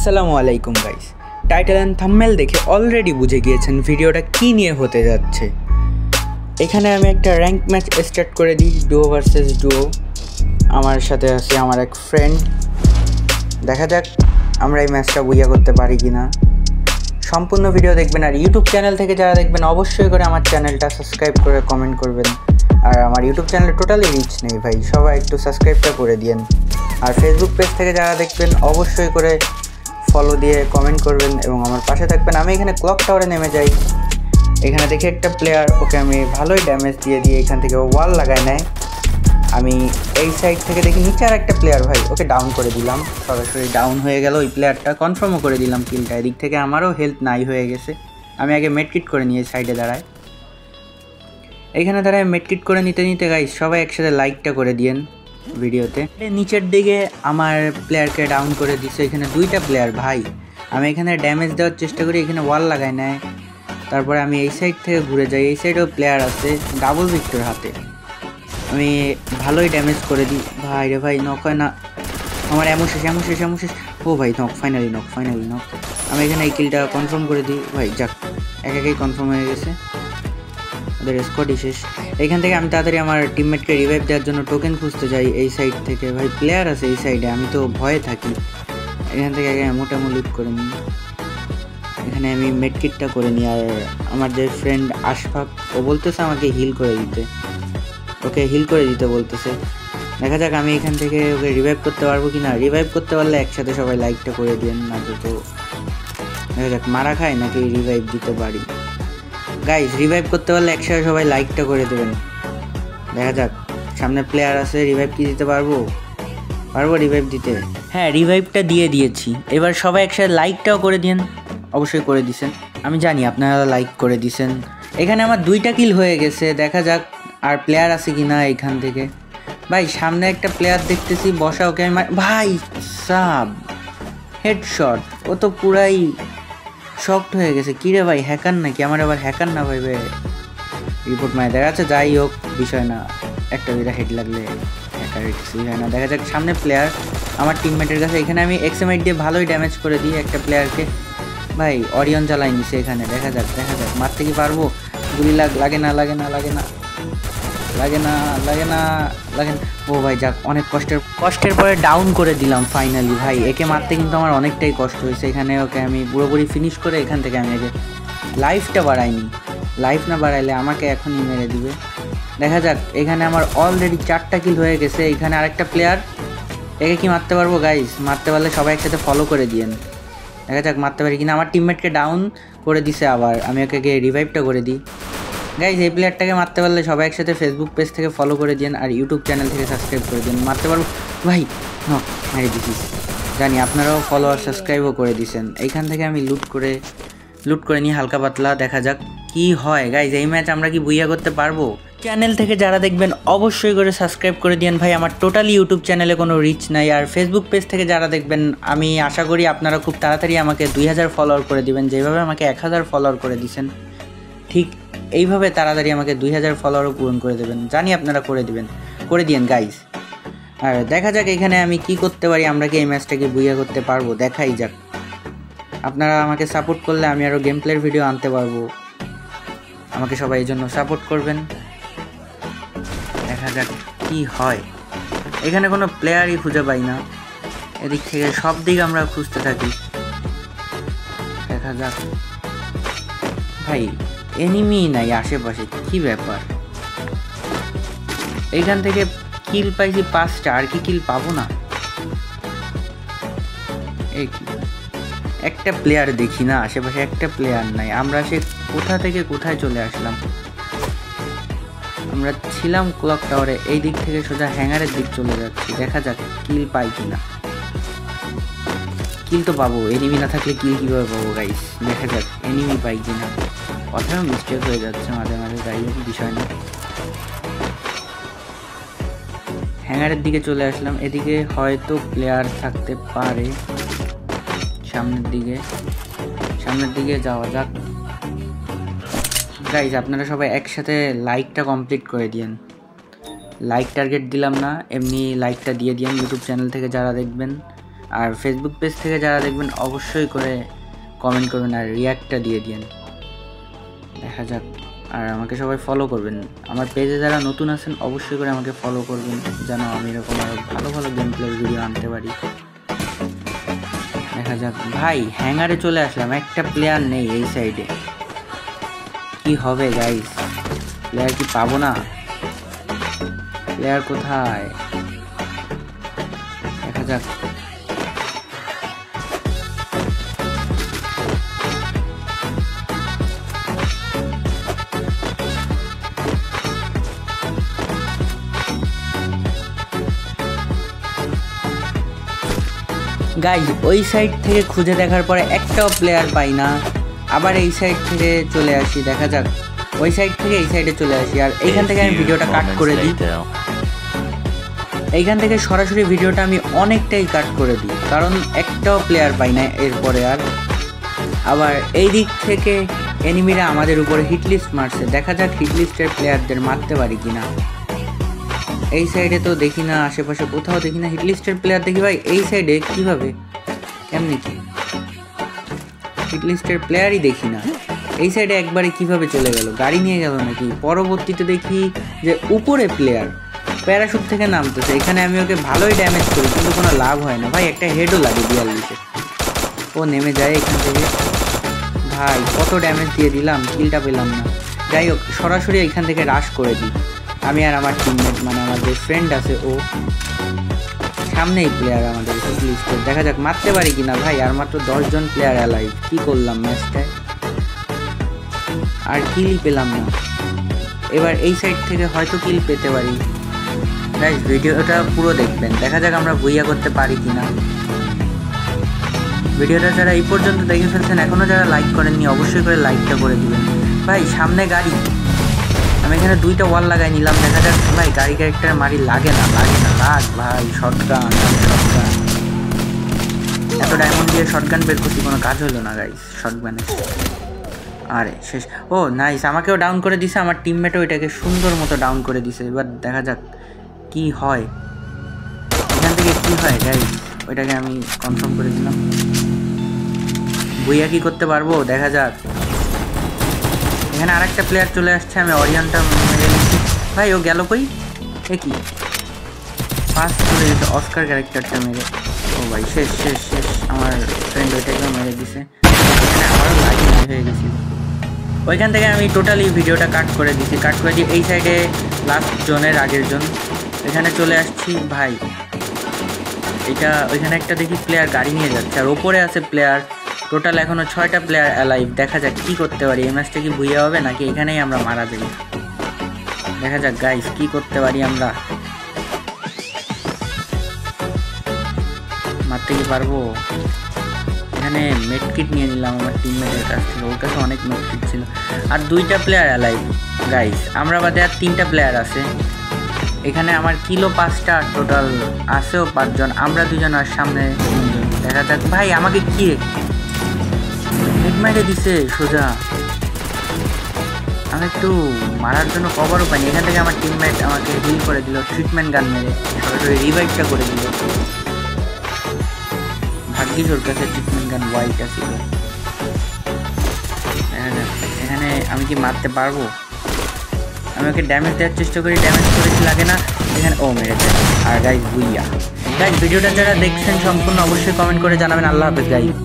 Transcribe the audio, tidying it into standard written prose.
আসসালামু আলাইকুম guys, title and thumbnail দেখে অলরেডি বুঝে গিয়েছেন ভিডিওটা কী নিয়ে হতে যাচ্ছে। এখানে আমি একটা র্যাঙ্ক ম্যাচ স্টার্ট করে দিই, ডুও ভার্সেস ডুও। আমার সাথে আছে আমার এক ফ্রেন্ড। দেখা যাক আমরা এই ম্যাচটা বুইয়া করতে পারি কি না। সম্পূর্ণ ভিডিও দেখবেন, আর ইউটিউব চ্যানেল থেকে যারা দেখবেন অবশ্যই করে আমার চ্যানেলটা সাবস্ক্রাইব করে কমেন্ট করবেন। আর আমার ইউটিউব চ্যানেলে টোটালি রিচ নেই ভাই, সবাই একটু সাবস্ক্রাইবটা করে দিন। আর ফেসবুক পেজ থেকে যারা দেখবেন অবশ্যই করে ফলো দিয়ে কমেন্ট করবেন এবং আমার পাশে থাকবেন। আমি এখানে ক্লক টাওয়ারে নেমে যাই, এখানে দেখি একটা প্লেয়ার, ওকে আমি ভালোই ড্যামেজ দিয়ে দিয়ে এখান থেকে ওয়াল লাগায় নেয়। আমি এই সাইড থেকে দেখি নিচে আর একটা প্লেয়ার, ভাই ওকে ডাউন করে দিলাম, সরাসরি ডাউন হয়ে গেল ওই প্লেয়ারটা। কনফার্মও করে দিলাম কিলটা। এদিক থেকে আমারও হেলথ নাই হয়ে গেছে। আমি আগে মেডকিট করে নিয়ে সাইডে দাঁড়ায়, এইখানে দাঁড়ায় মেডকিট করে নিতে নিতে গাইস সবাই একসাথে লাইকটা করে দিয়েন ভিডিওতে। নিচের দিকে আমার প্লেয়ারকে ডাউন করে দিচ্ছে, এখানে দুইটা প্লেয়ার ভাই। আমি এখানে ড্যামেজ দেওয়ার চেষ্টা করি, এখানে ওয়াল লাগায় নেয়। তারপরে আমি এই সাইড থেকে ঘুরে যাই, এই সাইডেও প্লেয়ার আছে, ডাবল ভিক্টর হাতে। আমি ভালোই ড্যামেজ করে দিই। ভাই রে ভাই, নক হয় না আমার, এমন শেষ। ও ভাই নক, ফাইনালি নক। আমি এখানে এই কিলটা কনফার্ম করে দিই। ভাই যাক, একাই কনফার্ম হয়ে গেছে, ওদের স্কোয়াডই শেষ। এইখান থেকে আমি তাড়াতাড়ি আমার টিমমেটকে রিভাইভ দেওয়ার জন্য টোকেন খুঁজতে যাই। এই সাইড থেকে ভাই প্লেয়ার আছে এই সাইডে, আমি তো ভয়ে থাকি। এখান থেকে আগে মোটামুটি লুট করে নিই, এখানে আমি মেডকিটটা করে নিই। আর আমার যে ফ্রেন্ড আশফাক, ও বলতেছে আমাকে হিল করে দিতে, ওকে হিল করে দিতে বলতেছে। দেখা যাক আমি এখান থেকে ওকে রিভাইভ করতে পারবো কি না। রিভাইভ করতে পারলে একসাথে সবাই লাইকটা করে দিন, না তো দেখা যাক মারা খায় নাকি রিভাইভ দিতে পারি। গাইস রিভাইভ করতে পারলে একসাথে সবাই লাইকটা করে দেবেন। দেখা যাক সামনে প্লেয়ার আছে, রিভাইভ কি দিতে পারবো রিভাইভ দিতে? হ্যাঁ, রিভাইভটা দিয়ে দিয়েছি। এবার সবাই একসাথে লাইকটাও করে দিন। অবশ্যই করে দিছেন, আমি জানি আপনারা লাইক করে দিছেন। এখানে আমার 2টা কিল হয়ে গেছে। দেখা যাক আর প্লেয়ার আছে কি না এইখান থেকে। ভাই সামনে একটা প্লেয়ার দেখতেছি বসা, ওকে আমি ভাই সাব হেডশট। ও তো পুরাই শকড হয়ে গেছে। কিরে ভাই হ্যাকার নাকি? আমার আবার হ্যাকার না ভাইবে রিপোর্ট মারে। দেখা যাচ্ছে যাই হোক বিষয় না, একটা দুইটা হেড লাগলে হ্যাকার কিছুই হয় না। দেখা যাক সামনে প্লেয়ার আমার টিমমেটের কাছে। এখানে আমি এক্সএমআইট দিয়ে ভালোই ড্যামেজ করে দিই একটা প্লেয়ারকে। ভাই অরিয়ন জ্বালাই নিছে এখানে। দেখা যাক মারতে কি পারবো? গুলি লাগে না। ও ভাই যাক, অনেক কষ্টের পরে ডাউন করে দিলাম ফাইনালি। ভাই একে মারতে কিন্তু আমার অনেকটাই কষ্ট হয়েছে। এখানে ওকে আমি পুরোপুরি ফিনিশ করে এখান থেকে আমি আগে লাইফটা বাড়াইনি। লাইফ না বাড়াইলে আমাকে এখনই মেরে দিবে। দেখা যাক এখানে আমার অলরেডি 4টা কিল হয়ে গেছে। এখানে আরেকটা প্লেয়ার, একে কি মারতে পারবো গাইস? মারতে পারলে সবাই একসাথে ফলো করে দিয়েন। দেখা যাক মারতে পারি কিনা। আমার টিমমেটকে ডাউন করে দিছে, আবার আমি ওকে রিভাইভটা করে দিই। গাইজ এই প্লেয়ারটাকে মারতে পারলে সবাই একসাথে ফেসবুক পেজ থেকে ফলো করে দিন আর ইউটিউব চ্যানেল থেকে সাবস্ক্রাইব করে দিন। মারতে পারবো ভাই, নক মেরে দিছিস। জানি আপনারাও ফলো আর সাবস্ক্রাইবও করে দিছেন। এইখান থেকে আমি লুট করে নিই হালকা পাতলা। দেখা যাক কি হয়। গাইজ এই ম্যাচ আমরা কি বুইয়া করতে পারবো? চ্যানেল থেকে যারা দেখবেন অবশ্যই করে সাবস্ক্রাইব করে দিন ভাই। আমার টোটালি ইউটিউব চ্যানেলে কোনো রিচ নাই। আর ফেসবুক পেজ থেকে যারা দেখবেন আমি আশা করি আপনারা খুব তাড়াতাড়ি আমাকে 2000 ফলোয়ার করে দিবেন। যেভাবে আমাকে 1000 ফলোয়ার করে দিয়েছেন, ঠিক এইভাবে তাড়াতাড়ি আমাকে 2000 ফলোয়ারও পূরণ করে দেবেন। জানি আপনারা করে দিয়েন গাইজ। আর দেখা যাক এখানে আমি কি করতে পারি, আমরা কি এই ম্যাচটাকে বুইয়া করতে পারবো, দেখাই যাক। আপনারা আমাকে সাপোর্ট করলে আমি আরও গেম প্লের ভিডিও আনতে পারবো। আমাকে সবাই এই জন্য সাপোর্ট করবেন। দেখা যাক কি হয়। এখানে কোনো প্লেয়ারই খুঁজে পাই না, এদিক থেকে সব দিক আমরা খুঁজতে থাকি। দেখা যাক ভাই এনিমি নাই আশেপাশে, কি ব্যাপার? এইখান থেকে কিল পাইছি 5টা, আর কি কিল পাবো না? এই একটা প্লেয়ার দেখি না আশেপাশে, একটা প্লেয়ার নাই। আমরা সে কোথা থেকে কোথায় চলে আসলাম? আমরা ছিলাম ক্লক টাওয়ারে, এই দিক থেকে সোজা হ্যাঙ্গারের দিক চলে যাচ্ছি। দেখা যাক কিল পাই কিনা। কিল তো পাবো, এনিমি না থাকলে কিল কীভাবে পাবো গাইস? দেখা যাক এনিমি পাই কিনা। কথাও মিস্টেক হয়ে যাচ্ছে মাঝে মাঝে, যাই হোক বিষয় না। হ্যাঙ্গারের দিকে চলে আসলাম, এদিকে হয়তো প্লেয়ার থাকতে পারে। সামনের দিকে যাওয়া যাক। গাইজ আপনারা সবাই একসাথে লাইকটা কমপ্লিট করে দিন। লাইক টার্গেট দিলাম না, এমনি লাইকটা দিয়ে দিন ইউটিউব চ্যানেল থেকে যারা দেখবেন। আর ফেসবুক পেজ থেকে যারা দেখবেন অবশ্যই করে কমেন্ট করবেন আর রিয়াক্টটা দিয়ে দিন, দেখা যাক। আর আমাকে সবাই ফলো করবেন, আমার পেজে যারা নতুন আছেন অবশ্যই করে আমাকে ফলো করবেন, যেন আমি এরকম আরও ভালো ভালো গেম প্লের ভিডিও আনতে পারি। দেখা যাক ভাই, হ্যাঙ্গারে চলে আসলাম, একটা প্লেয়ার নেই এই সাইডে, কি হবে গাইস? প্লেয়ার কি পাবো না? প্লেয়ার কোথায়? দেখা যাক। গাইজ ওই সাইড থেকে খুঁজে দেখার পরে একটাও প্লেয়ার পাই না, আবার এই সাইড থেকে চলে আসি, দেখা যাক। ওই সাইড থেকে এই সাইডে চলে আসি, আর এইখান থেকে আমি ভিডিওটা কাট করে দিই। এইখান থেকে সরাসরি ভিডিওটা আমি অনেকটাই কাট করে দিই, কারণ একটাও প্লেয়ার পাই না এরপরে আর। আবার এই দিক থেকে এনিমিরা আমাদের উপরে হিটলিস্ট মারছে, দেখা যাক হিটলিস্টের প্লেয়ারদের মারতে পারি কিনা। এই সাইডে তো দেখি না, আশেপাশে কোথাও দেখি না হিটলিস্টের প্লেয়ার। দেখি ভাই এই সাইডে কীভাবে, কেমনি কি হিটলিস্টের প্লেয়ারই দেখি না। এই সাইডে একবারে কিভাবে চলে গেল, গাড়ি নিয়ে গেল নাকি? পরবর্তীতে দেখি যে উপরে প্লেয়ার প্যারাশুট থেকে নামতেছে, এখানে আমি ওকে ভালোই ড্যামেজ করি কিন্তু কোনো লাভ হয় না ভাই, একটা হেডও লাগে 42-এ। ও নেমে যায় এখান থেকে, ভাই কত ড্যামেজ দিয়ে দিলাম, কিলটা পেলাম না। যাই হোক, সরাসরি এখান থেকে রাশ করে দিই আমি আর আমার টিমমেট, মানে আমার যে ফ্রেন্ড আছে ও। সামনেই প্লেয়ার আমাদের লিস্টে, দেখা যাক মারতে পারি কিনা ভাই। আর মাত্র 10 জন প্লেয়ার অ্যালাইভ, কি করলাম ম্যাচটায়, আর কিলই পেলাম না। এবার এই সাইড থেকে হয়তো কিল পেতে পারি। গাইস ভিডিওটা পুরো দেখবেন, দেখা যাক আমরা ভুইয়া করতে পারি কিনা। ভিডিওটা যারা এই পর্যন্ত দেখে ফেলছেন, এখনও যারা লাইক করেননি অবশ্যই করে লাইকটা করে দিবেন। ভাই সামনে গাড়ি, আমি এখানে 2টা ওয়াল লাগাই নিলাম, দেখা যাক ভাই গাড়ি ক্যারেক্টার মারি লাগে না লাগ ভাই। শটগান, এত ডায়মন্ড দিয়ে শটগান বের করছি, কোনো কাজ হলো না গাইস শটগানের। আরে শেষ। ও নাইস, আমাকেও ডাউন করে দিছে, আমার টিমমেটও এটাকে সুন্দর মতো ডাউন করে দিছে। এবার দেখা যাক কি হয়, এখান থেকে কি হয় গাইস। ওইটাকে আমি কনফার্ম করে দিলাম, বুইয়া কি করতে পারবো দেখা যাক। এখানে আরেকটা প্লেয়ার চলে আসছে, আমি অরিয়নটা মেরে নিচ্ছি। ভাই ও গেল কই, এ কি ফার্স্ট চলে গেছে অস্কার ক্যারেক্টারটা মেরে। ও ভাই শেষ, আমার ফ্রেন্ড ওইটাকেও মেরে দিছে, আমারও লাইক হয়ে গেছিল। ওইখান থেকে আমি টোটালি ভিডিওটা কাট করে দিছি, এই সাইডে লাস্ট জোনের আগের জন এখানে চলে আসছি ভাই। এটা ওইখানে একটা দেখি প্লেয়ার গাড়ি নিয়ে যাচ্ছে, আর ওপরে আছে প্লেয়ার। টোটাল এখনো 6টা প্লেয়ার অ্যালাইভ, দেখা যাক কি করতে পারি। এই ম্যাচটা কি ভুইয়া হবে নাকি এখানেই আমরা মারা যাই, দেখা যাক গাইস কি করতে পারি আমরা। মারতে কি পারবো? এখানে মেডকিট নিয়ে নিলাম আমার টিমমেটের কাছ থেকে, ওর কাছে অনেক মেডকিট ছিল। আর 2টা প্লেয়ার অ্যালাইভ গাইস, আমরা বাদে আর 3টা প্লেয়ার আছে এখানে। আমার কিলো 5টা, টোটাল আছেও 5 জন, আমরা 2 জন আর সামনে 3 জন। দেখা যাক ভাই আমাকে কি হেড মেরে দিছে সোজা, আমি একটু মারার জন্য কভারও পাইনি। এখান থেকে আমার টিমমেট আমাকে হিল করে দিল, ট্রিটমেন্ট গান মেরে সরাসরি রিভাইভটা করে দিল। ভাগ্যিস ওর কাছে ট্রিটমেন্ট গান হোয়াইট ছিল। এখানে আমি কি মারতে পারবো? আমি ওকে ড্যামেজ দেওয়ার চেষ্টা করি, ড্যামেজ করেছি লাগে না, এখানে ও মেরে দেয়। আর গাইস ভুইয়া। গাইস ভিডিওটা যারা দেখছেন সম্পূর্ণ অবশ্যই কমেন্ট করে জানাবেন। আল্লাহ হাফেজ গাইস।